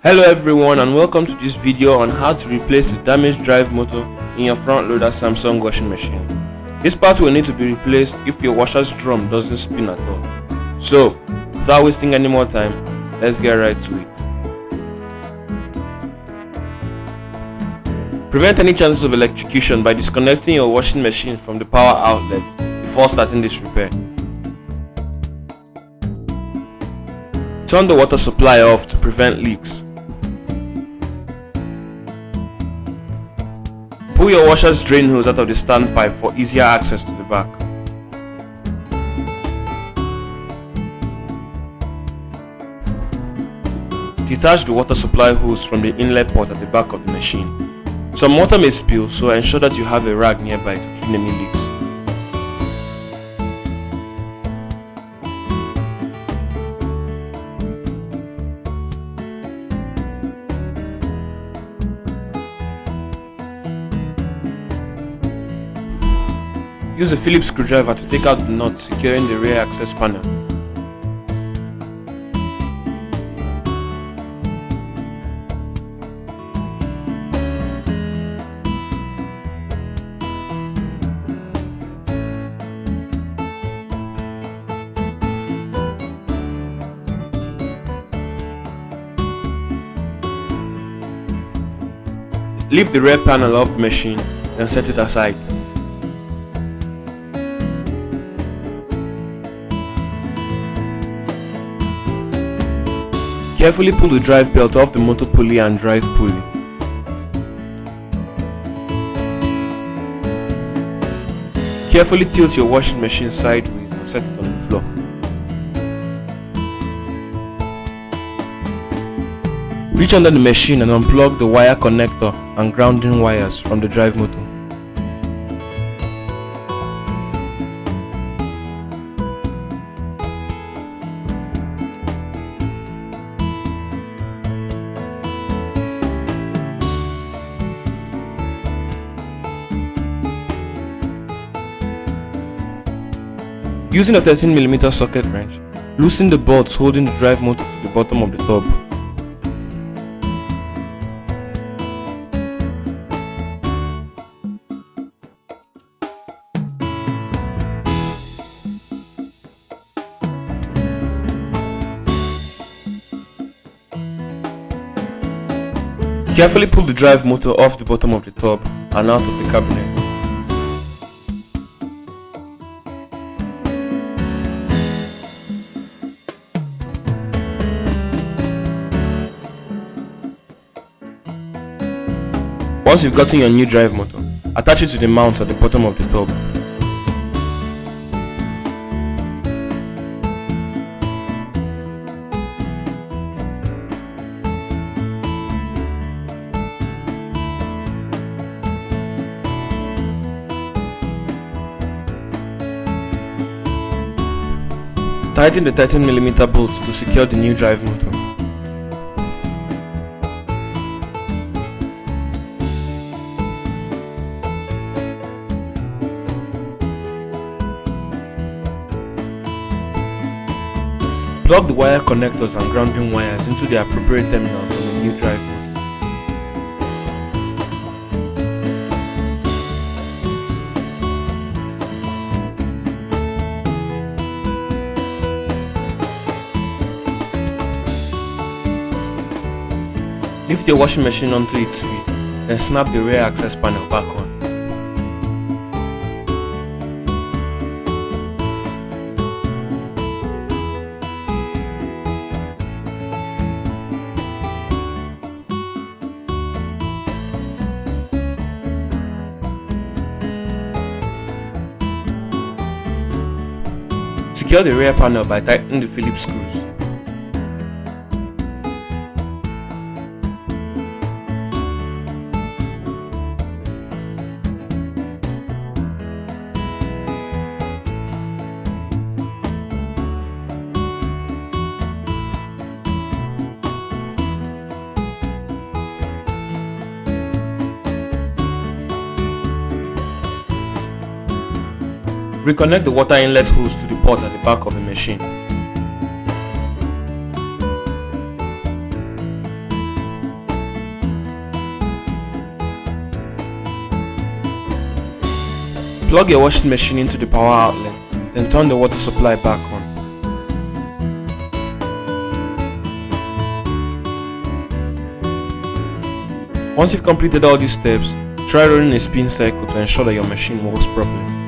Hello everyone and welcome to this video on how to replace the damaged drive motor in your front loader Samsung washing machine. This part will need to be replaced if your washer's drum doesn't spin at all. So, without wasting any more time, let's get right to it. Prevent any chances of electrocution by disconnecting your washing machine from the power outlet before starting this repair. Turn the water supply off to prevent leaks. Pull your washer's drain hose out of the standpipe for easier access to the back. Detach the water supply hose from the inlet port at the back of the machine. Some water may spill, so ensure that you have a rag nearby to clean any leaks. Use a Phillips screwdriver to take out the nut securing the rear access panel. Lift the rear panel off the machine and set it aside. Carefully pull the drive belt off the motor pulley and drive pulley. Carefully tilt your washing machine sideways and set it on the floor. Reach under the machine and unplug the wire connector and grounding wires from the drive motor. Using a 13mm socket wrench, loosen the bolts holding the drive motor to the bottom of the tub. Carefully pull the drive motor off the bottom of the tub and out of the cabinet. Once you've gotten your new drive motor, attach it to the mount at the bottom of the tub. Tighten the 13mm bolts to secure the new drive motor. Plug the wire connectors and grounding wires into the appropriate terminals on the new drive motor. Lift your washing machine onto its feet, then snap the rear access panel back on. Secure the rear panel by tightening the Phillips screws. Reconnect the water inlet hose to the port at the back of the machine. Plug your washing machine into the power outlet, then turn the water supply back on. Once you've completed all these steps, try running a spin cycle to ensure that your machine works properly.